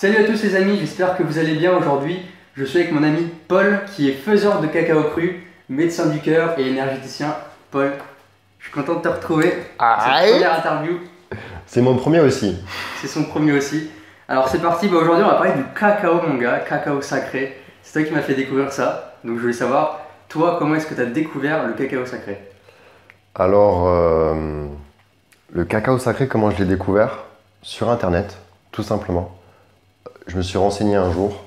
Salut à tous les amis, j'espère que vous allez bien aujourd'hui. Je suis avec mon ami Paul qui est faiseur de cacao cru, médecin du cœur et énergéticien. Paul, je suis content de te retrouver. C'est ta première interview. C'est mon premier aussi. C'est son premier aussi. Alors c'est parti, aujourd'hui on va parler du cacao mon gars, cacao sacré. C'est toi qui m'as fait découvrir ça, donc je voulais savoir, toi comment est-ce que tu as découvert le cacao sacré? Alors, le cacao sacré, comment je l'ai découvert? Sur internet, tout simplement. Je me suis renseigné un jour,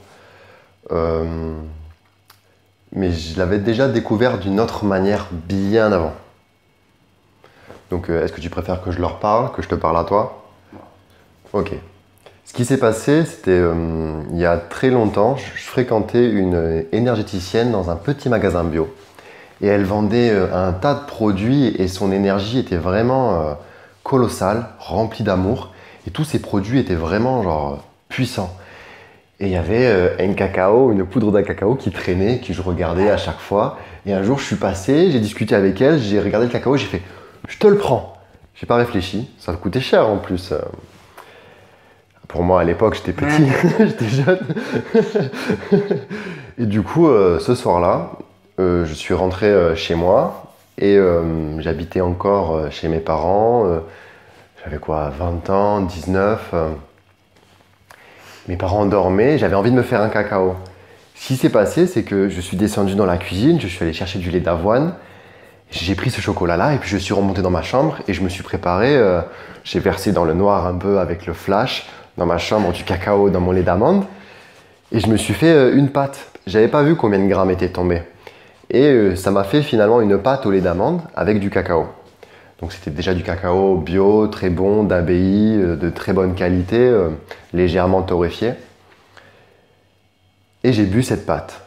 mais je l'avais déjà découvert d'une autre manière bien avant. Donc, est-ce que tu préfères que je leur parle, que je te parle à toi? Ok. Ce qui s'est passé, c'était il y a très longtemps, je fréquentais une énergéticienne dans un petit magasin bio. Et elle vendait un tas de produits et son énergie était vraiment colossale, remplie d'amour. Et tous ces produits étaient vraiment genre puissants. Et il y avait un cacao, une poudre d'un cacao qui traînait, que je regardais à chaque fois. Et un jour, je suis passé, j'ai discuté avec elle, j'ai regardé le cacao, j'ai fait « je te le prends ». J'ai pas réfléchi, ça me coûtait cher en plus. Pour moi, à l'époque, j'étais petit, j'étais jeune. Et du coup, ce soir-là, je suis rentré chez moi et j'habitais encore chez mes parents. J'avais quoi, 20 ans, 19. Mes parents dormaient, j'avais envie de me faire un cacao. Ce qui s'est passé, c'est que je suis descendu dans la cuisine, je suis allé chercher du lait d'avoine. J'ai pris ce chocolat-là et puis je suis remonté dans ma chambre et je me suis préparé. J'ai versé dans le noir un peu avec le flash dans ma chambre du cacao dans mon lait d'amande. Et je me suis fait une pâte. J'avais pas vu combien de grammes étaient tombés. Et ça m'a fait finalement une pâte au lait d'amande avec du cacao. Donc c'était déjà du cacao bio, très bon, d'abbaye, de très bonne qualité, légèrement torréfié. Et j'ai bu cette pâte.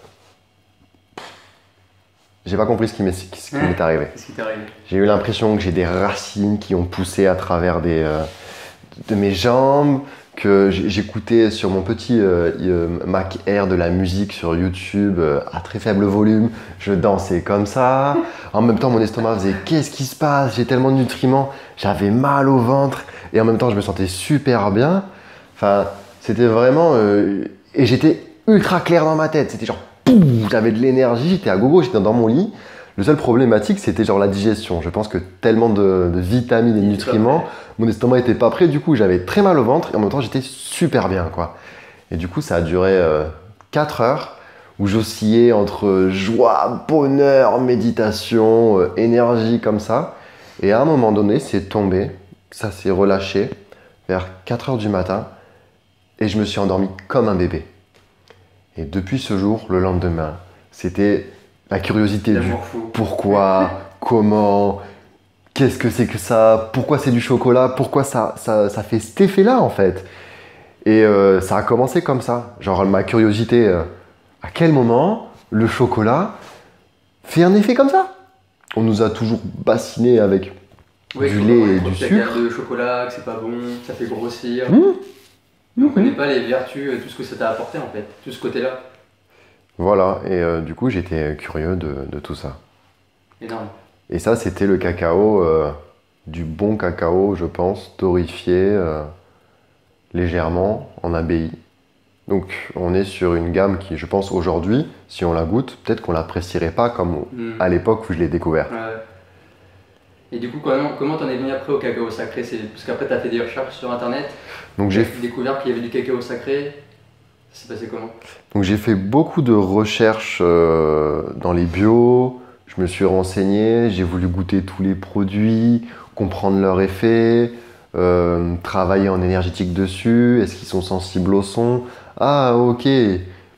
J'ai pas compris ce qui m'est arrivé. Qu'est-ce qui t'est arrivé? J'ai eu l'impression que j'ai des racines qui ont poussé à travers de mes jambes, que j'écoutais sur mon petit Mac Air de la musique sur YouTube à très faible volume. Je dansais comme ça. En même temps, mon estomac faisait « qu'est-ce qui se passe? J'ai tellement de nutriments. » J'avais mal au ventre et en même temps, je me sentais super bien. Enfin, c'était vraiment... et j'étais ultra clair dans ma tête. C'était genre... J'avais de l'énergie, j'étais à gogo, j'étais dans mon lit. Le seul problématique, c'était genre la digestion. Je pense que tellement de vitamines et de nutriments, mon estomac était pas prêt. Du coup, j'avais très mal au ventre et en même temps, j'étais super bien, quoi. Et du coup, ça a duré 4 heures où j'oscillais entre joie, bonheur, méditation, énergie comme ça. Et à un moment donné, c'est tombé, ça s'est relâché vers 4 heures du matin et je me suis endormi comme un bébé. Et depuis ce jour, le lendemain, c'était la curiosité du pourquoi, comment, qu'est-ce que c'est que ça, pourquoi c'est du chocolat, pourquoi ça fait cet effet-là en fait. Et ça a commencé comme ça, genre ma curiosité, à quel moment le chocolat fait un effet comme ça? On nous a toujours bassiné avec du lait et du sucre. De chocolat, que c'est pas bon, ça fait grossir. On connaît pas les vertus, tout ce que ça t'a apporté en fait, tout ce côté-là. Voilà, et du coup j'étais curieux de tout ça. Énorme. Et ça c'était le cacao, du bon cacao je pense, torréfié légèrement en abbaye. Donc on est sur une gamme qui je pense aujourd'hui, si on la goûte, peut-être qu'on l'apprécierait pas comme à l'époque où je l'ai découvert. Ouais. Et du coup, comment t'en es venu après au cacao sacré? Parce qu'après, t'as fait des recherches sur internet, donc j'ai découvert qu'il y avait du cacao sacré. Ça s'est passé comment? Donc j'ai fait beaucoup de recherches dans les bio, je me suis renseigné, j'ai voulu goûter tous les produits, comprendre leur effet, travailler en énergétique dessus, est-ce qu'ils sont sensibles au son? Ah ok,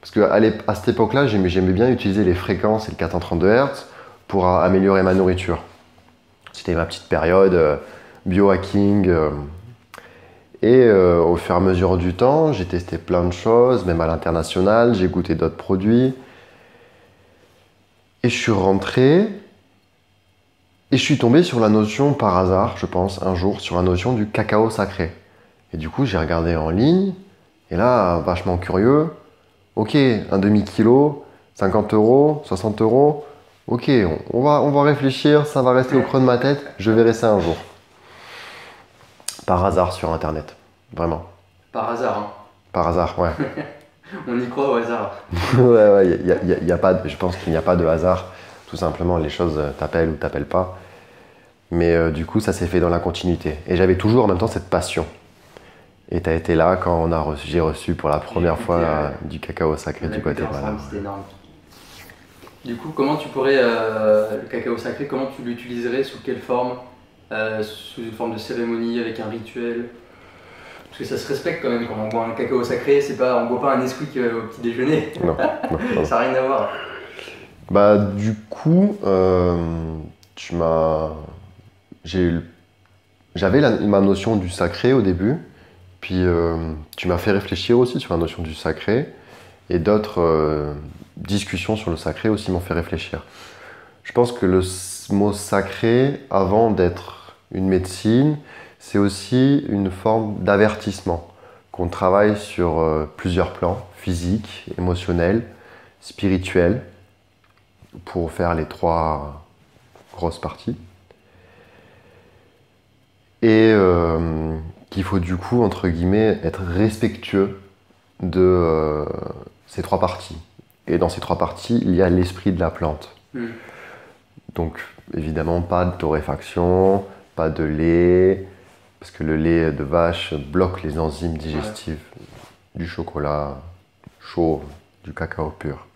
parce qu'à cette époque-là, j'aimais bien utiliser les fréquences et le 432 Hz pour améliorer ma nourriture. C'était ma petite période biohacking. Et au fur et à mesure du temps, j'ai testé plein de choses, même à l'international, j'ai goûté d'autres produits. Et je suis rentré et je suis tombé sur la notion par hasard, je pense, un jour, sur la notion du cacao sacré. Et du coup, j'ai regardé en ligne, et là, vachement curieux, ok, un demi-kilo, 50 €, 60 €, ok, on va réfléchir, ça va rester au creux de ma tête, je verrai ça un jour. Par hasard sur internet, vraiment. Par hasard, hein. Par hasard, ouais. On y croit au hasard. Ouais, y a pas, je pense qu'il n'y a pas de hasard. Tout simplement, les choses t'appellent ou t'appellent pas. Mais du coup, ça s'est fait dans la continuité. Et j'avais toujours en même temps cette passion. Et tu as été là quand j'ai reçu pour la première fois du cacao sacré du Guatemala. C'était énorme. Du coup, comment tu pourrais, le cacao sacré, comment tu l'utiliserais, sous quelle forme? Sous une forme de cérémonie, avec un rituel? Parce que ça se respecte quand même quand on boit un cacao sacré, on boit pas un Nesquik au petit déjeuner. Non. Ça n'a rien à voir. Bah du coup, j'avais ma notion du sacré au début, puis tu m'as fait réfléchir aussi sur la notion du sacré, et d'autres discussions sur le sacré aussi m'ont fait réfléchir. Je pense que le mot sacré, avant d'être une médecine, c'est aussi une forme d'avertissement, qu'on travaille sur plusieurs plans, physique, émotionnel, spirituel, pour faire les 3 grosses parties. Et qu'il faut du coup, entre guillemets, être respectueux de ces 3 parties. Et dans ces 3 parties, il y a l'esprit de la plante. Donc évidemment, pas de torréfaction, pas de lait, parce que le lait de vache bloque les enzymes digestives du chocolat chaud, du cacao pur.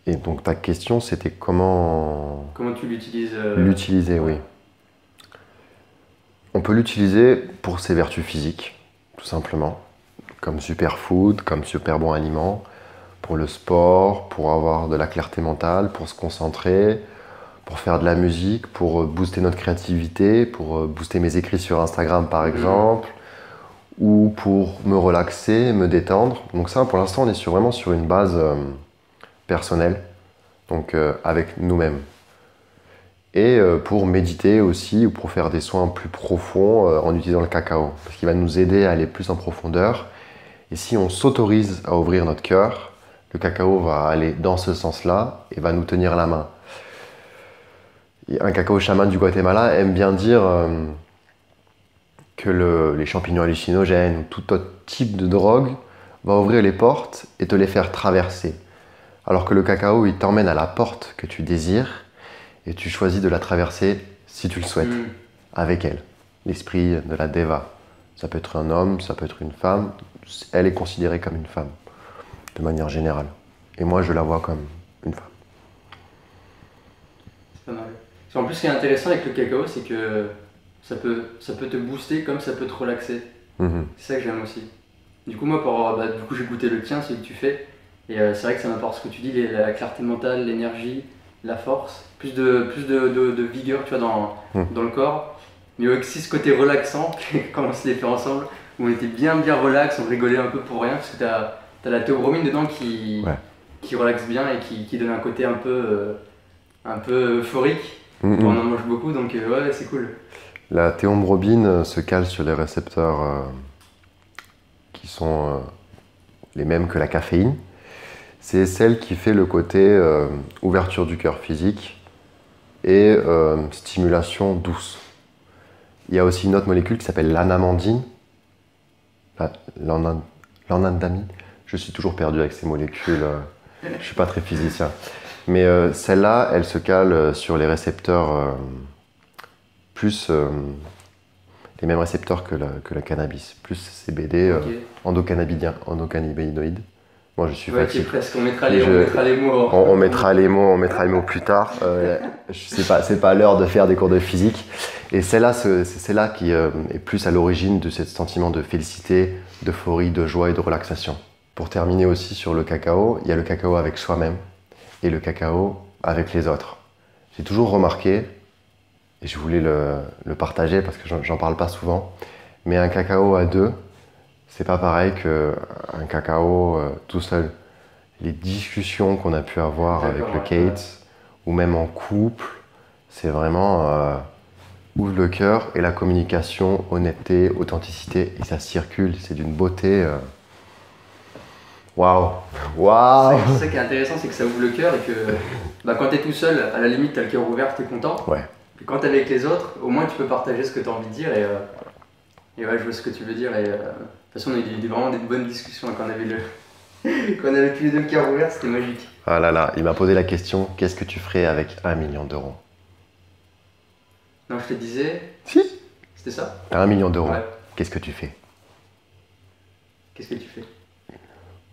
Et donc ta question, c'était comment tu l'utilises l'utiliser, oui. On peut l'utiliser pour ses vertus physiques, tout simplement, comme superfood, comme super bon aliment, pour le sport, pour avoir de la clarté mentale, pour se concentrer, pour faire de la musique, pour booster notre créativité, pour booster mes écrits sur Instagram par exemple, ou pour me relaxer, me détendre. Donc ça, pour l'instant, on est vraiment sur une base personnelle, donc avec nous-mêmes. Et pour méditer aussi, ou pour faire des soins plus profonds en utilisant le cacao, parce qu'il va nous aider à aller plus en profondeur. Et si on s'autorise à ouvrir notre cœur, le cacao va aller dans ce sens-là et va nous tenir la main. Et un cacao chaman du Guatemala aime bien dire que les champignons hallucinogènes ou tout autre type de drogue va ouvrir les portes et te les faire traverser. Alors que le cacao, il t'emmène à la porte que tu désires et tu choisis de la traverser si tu le souhaites, avec elle. L'esprit de la Deva. Ça peut être un homme, ça peut être une femme. Elle est considérée comme une femme, de manière générale. Et moi, je la vois comme une femme. C'est pas mal. En plus, ce qui est intéressant avec le cacao, c'est que ça peut te booster comme ça peut te relaxer. C'est ça que j'aime aussi. Du coup, moi, du coup, j'ai goûté le tien, celui que tu fais. Et c'est vrai que ça m'apporte ce que tu dis, la clarté mentale, l'énergie, la force, plus de vigueur, tu vois, dans le corps. Mais aussi ce côté relaxant, quand on se les fait ensemble, où on était bien relax, on rigolait un peu pour rien, parce que t'as la théobromine dedans qui relaxe bien et qui donne un côté un peu euphorique. On en mange beaucoup, donc ouais, c'est cool. La théobromine se cale sur les récepteurs qui sont les mêmes que la caféine. C'est celle qui fait le côté ouverture du cœur physique et stimulation douce. Il y a aussi une autre molécule qui s'appelle l'anamandine. L'anandamine. Je suis toujours perdu avec ces molécules. Je ne suis pas très physicien. Mais celle-là, elle se cale sur les récepteurs plus les mêmes récepteurs que le cannabis, plus CBD, endocannabinoïdes. Moi, je suis fatigué. Presque. On mettra les mots. On mettra les mots plus tard. C'est pas l'heure de faire des cours de physique. Et celle-là, c'est celle-là qui est plus à l'origine de ce sentiment de félicité, d'euphorie, de joie et de relaxation. Pour terminer aussi sur le cacao, il y a le cacao avec soi-même et le cacao avec les autres. J'ai toujours remarqué, et je voulais le partager parce que j'en parle pas souvent, mais un cacao à deux, c'est pas pareil qu'un cacao tout seul. Les discussions qu'on a pu avoir avec le Kate, ou même en couple, c'est vraiment ouvre le cœur et la communication, honnêteté, authenticité, et ça circule, c'est d'une beauté. Waouh! C'est ça qui est intéressant, c'est que ça ouvre le cœur et que quand t'es tout seul, à la limite t'as le cœur ouvert, t'es content. Ouais. Et quand t'es avec les autres, au moins tu peux partager ce que t'as envie de dire et Et ouais, je vois ce que tu veux dire. Et de toute façon, on a eu vraiment des bonnes discussions quand on avait quand on avait tous les deux le cœur ouvert, c'était magique. Ah là là, il m'a posé la question, qu'est-ce que tu ferais avec 1 million d'euros? Non, je te disais. Si. C'était ça? T'as 1 million d'euros. Ouais. Qu'est-ce que tu fais? Qu'est-ce que tu fais?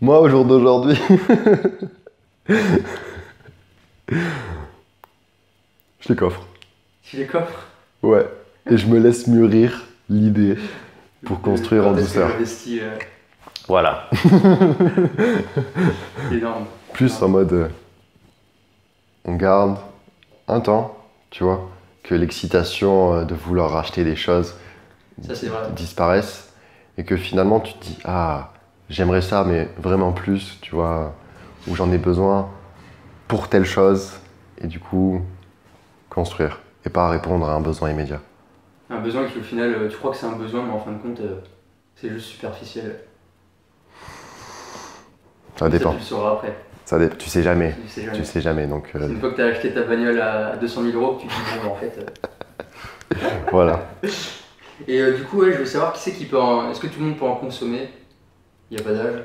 Moi, au jour d'aujourd'hui, je les coffre. Tu les coffres? Ouais. Et je me laisse mûrir l'idée pour construire en douceur. Voilà. C'est énorme. Plus en mode, on garde un temps, tu vois, que l'excitation de vouloir racheter des choses Ça, c'est vrai. disparaisse et que finalement tu te dis, ah, j'aimerais ça, mais vraiment plus, tu vois, où j'en ai besoin pour telle chose et du coup, construire et pas répondre à un besoin immédiat. Un besoin qui, au final, tu crois que c'est un besoin, mais en fin de compte, c'est juste superficiel. Ça dépend. Ça, tu le sauras après. Tu sais jamais. Tu sais jamais. Tu sais jamais. Donc, C'est une fois que tu as acheté ta bagnole à 200 000 euros que tu te dis, bon, en fait. Voilà. Et du coup, ouais, je veux savoir qui c'est qui peut en. Est-ce que tout le monde peut en consommer? Il n'y a pas d'âge?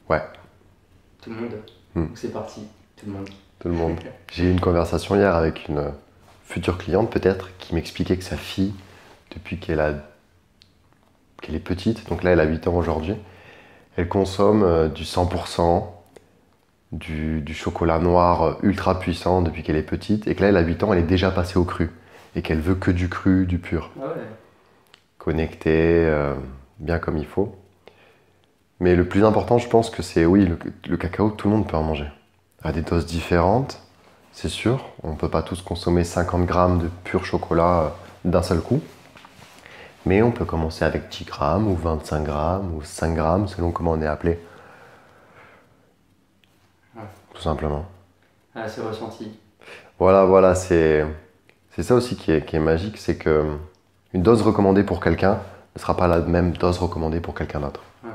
Ouais, Tout le monde? Hmm. Donc c'est parti, tout le monde. tout le monde. J'ai eu une conversation hier avec une future cliente peut-être qui m'expliquait que sa fille, depuis qu'elle est petite, donc là elle a 8 ans aujourd'hui, elle consomme du 100%, du chocolat noir ultra puissant depuis qu'elle est petite, et que là elle a 8 ans, elle est déjà passée au cru, et qu'elle veut que du cru, du pur. Ah ouais. Connecté, bien comme il faut. Mais le plus important, je pense que c'est, oui, le cacao, tout le monde peut en manger. À des doses différentes, c'est sûr. On ne peut pas tous consommer 50 grammes de pur chocolat d'un seul coup. Mais on peut commencer avec 10 grammes, ou 25 grammes, ou 5 grammes, selon comment on est appelé. Ouais. Tout simplement. Ah, c'est ressenti. Voilà, c'est ça aussi qui est magique, c'est que une dose recommandée pour quelqu'un ne sera pas la même dose recommandée pour quelqu'un d'autre. Ouais.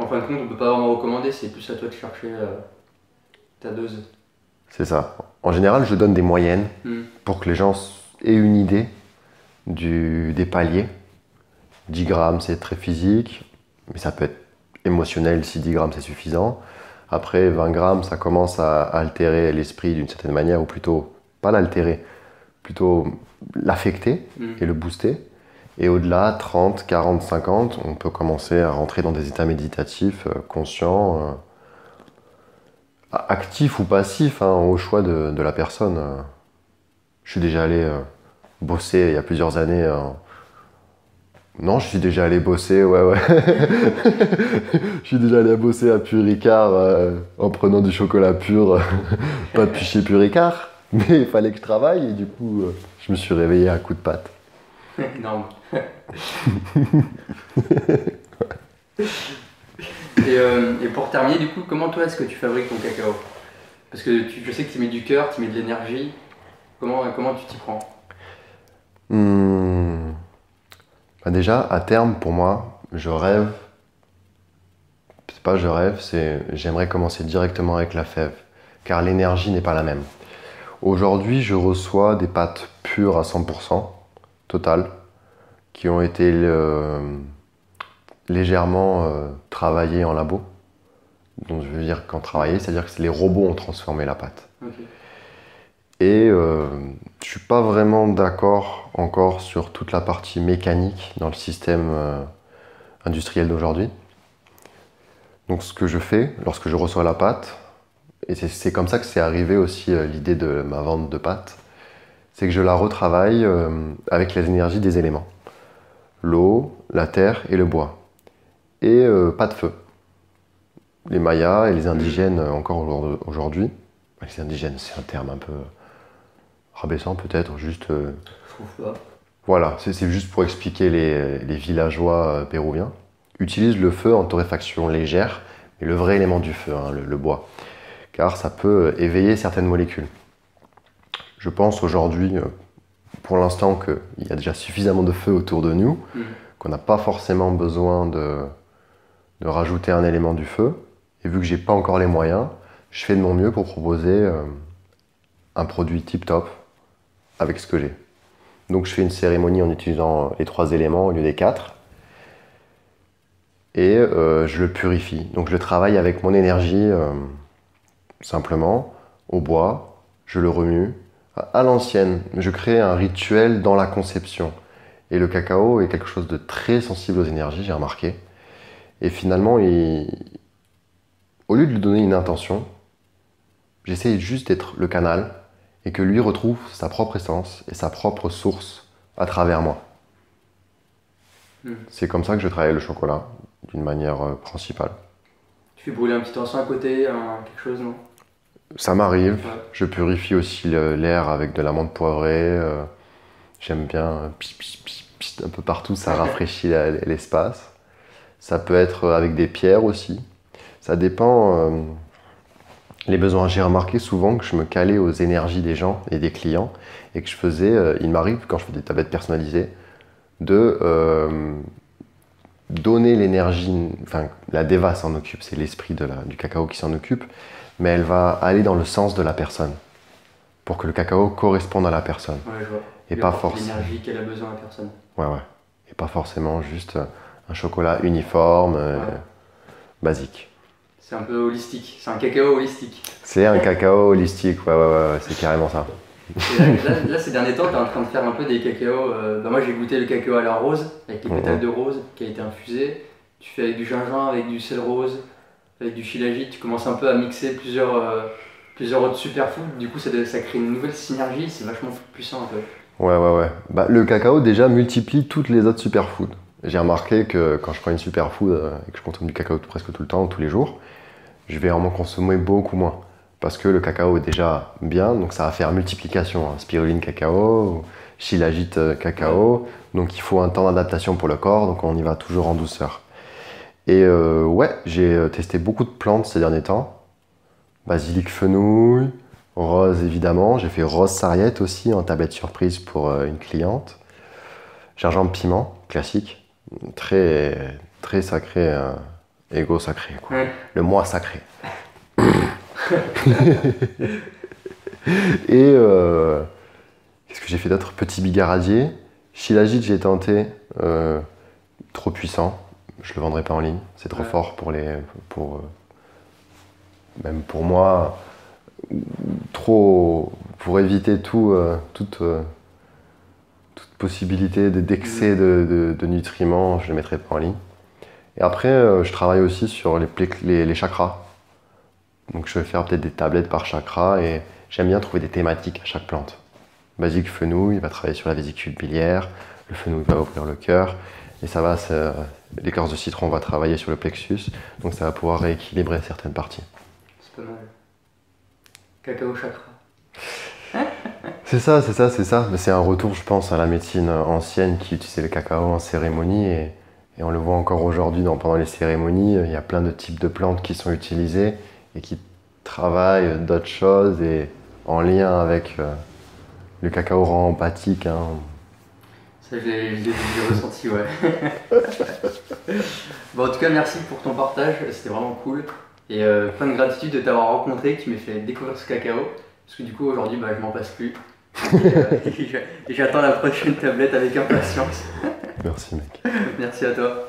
En fin de compte, on peut pas vraiment recommander, c'est plus à toi de chercher ta dose. C'est ça. En général, je donne des moyennes pour que les gens aient une idée des paliers. 10 grammes, c'est très physique, mais ça peut être émotionnel si 10 grammes, c'est suffisant. Après, 20 grammes, ça commence à altérer l'esprit d'une certaine manière, ou plutôt, pas l'altérer, plutôt l'affecter et le booster. Et au-delà, 30, 40, 50, on peut commencer à rentrer dans des états méditatifs, conscients, actifs ou passifs, hein, au choix de la personne. Je suis déjà allé bosser il y a plusieurs années. Non, je suis déjà allé bosser, ouais. Je suis déjà allé bosser à Puricard en prenant du chocolat pur, pas depuis chez Puricard, mais il fallait que je travaille et du coup, je me suis réveillé à coups de patte. Énorme. Et pour terminer, du coup, comment toi est-ce que tu fabriques ton cacao? Parce que je sais que tu mets du cœur, tu mets de l'énergie. Comment tu t'y prends? Bah déjà, à terme, pour moi, je rêve. C'est pas je rêve, c'est j'aimerais commencer directement avec la fève, car l'énergie n'est pas la même. Aujourd'hui, je reçois des pâtes pures à 100%, totales, qui ont été légèrement travaillées en labo. Donc je veux dire quand travailler, c'est-à-dire que les robots ont transformé la pâte. Okay. Et je suis pas vraiment d'accord encore sur toute la partie mécanique dans le système industriel d'aujourd'hui. Donc ce que je fais lorsque je reçois la pâte, et c'est comme ça que c'est arrivé aussi l'idée de ma vente de pâtes, c'est que je la retravaille avec les énergies des éléments. L'eau, la terre et le bois. Et pas de feu. Les Mayas et les indigènes encore aujourd'hui, les indigènes c'est un terme un peu rabaissant peut-être, juste... Je trouve pas. Voilà, c'est juste pour expliquer les villageois péruviens. Utilisent le feu en torréfaction légère, mais le vrai élément du feu, hein, le bois, car ça peut éveiller certaines molécules. Je pense aujourd'hui, pour l'instant, qu'il y a déjà suffisamment de feu autour de nous, qu'on n'a pas forcément besoin de rajouter un élément du feu. Et vu que j'ai pas encore les moyens, je fais de mon mieux pour proposer un produit tip-top avec ce que j'ai. Donc je fais une cérémonie en utilisant les 3 éléments au lieu des 4. Et je le purifie. Donc je le travaille avec mon énergie, simplement, au bois, je le remue. À l'ancienne, je crée un rituel dans la conception. Et le cacao est quelque chose de très sensible aux énergies, j'ai remarqué. Et finalement, au lieu de lui donner une intention, j'essaye juste d'être le canal et que lui retrouve sa propre essence et sa propre source à travers moi. C'est comme ça que je travaille le chocolat, d'une manière principale. Tu fais brûler un petit encens à côté, quelque chose, non? Ça m'arrive. Ouais. Je purifie aussi l'air avec de l'amande poivrée. J'aime bien un peu partout, ça rafraîchit l'espace. Ça peut être avec des pierres aussi. Ça dépend les besoins. J'ai remarqué souvent que je me calais aux énergies des gens et des clients et que je faisais, il m'arrive quand je fais des tablettes personnalisées, de donner l'énergie, enfin la déva s'en occupe, c'est l'esprit du cacao qui s'en occupe, mais elle va aller dans le sens de la personne pour que le cacao corresponde à la personne. Ouais, je vois. Et pas forcément l'énergie qu'elle a besoin à la personne. Ouais. Et pas forcément juste un chocolat uniforme, basique. C'est un peu holistique, c'est un cacao holistique. C'est un cacao holistique, ouais, c'est carrément ça. Et là, ces derniers temps, tu es en train de faire un peu des cacaos. Moi, j'ai goûté le cacao à la rose, avec les pétales de rose qui a été infusé. Tu fais avec du gingembre, avec du sel rose, avec du shilajit. Tu commences un peu à mixer plusieurs autres superfoods. Du coup, ça crée une nouvelle synergie. C'est vachement puissant un peu. Ouais. Bah, le cacao déjà multiplie toutes les autres superfoods. J'ai remarqué que quand je prends une superfood et que je consomme du cacao presque tout le temps, tous les jours, je vais en consommer beaucoup moins. Parce que le cacao est déjà bien, donc ça va faire multiplication. Spiruline cacao, shilajit cacao. Donc il faut un temps d'adaptation pour le corps, donc on y va toujours en douceur. Et j'ai testé beaucoup de plantes ces derniers temps. Basilic fenouil, rose évidemment. J'ai fait rose sarriette aussi en tablette surprise pour une cliente. Gingembre piment, classique. Très, très sacré, égo sacré, quoi. Le moi sacré. Et qu'est-ce que j'ai fait d'autre? Petit bigaradier. Shilajit, j'ai tenté. Trop puissant. Je le vendrai pas en ligne. C'est trop fort même pour moi. Trop pour éviter toute possibilité d'excès de nutriments, je ne les mettrai pas en ligne. Et après, je travaille aussi sur les chakras. Donc je vais faire peut-être des tablettes par chakra et j'aime bien trouver des thématiques à chaque plante. Basilic fenouil, il va travailler sur la vésicule biliaire, le fenouil va ouvrir le cœur, et l'écorce de citron va travailler sur le plexus, donc ça va pouvoir rééquilibrer certaines parties. C'est pas mal. Cacao chakra. C'est ça. Mais c'est un retour, je pense, à la médecine ancienne qui utilisait le cacao en cérémonie et on le voit encore aujourd'hui pendant les cérémonies. Il y a plein de types de plantes qui sont utilisées et qui travaillent d'autres choses et en lien avec le cacao rend empathique. Ça, j'ai ressenti, ouais. Bon, en tout cas, merci pour ton partage, c'était vraiment cool. Et plein de gratitude de t'avoir rencontré, qui m'a fait découvrir ce cacao. Parce que du coup, aujourd'hui, je m'en passe plus. Et j'attends la prochaine tablette avec impatience. Merci, mec. Merci à toi.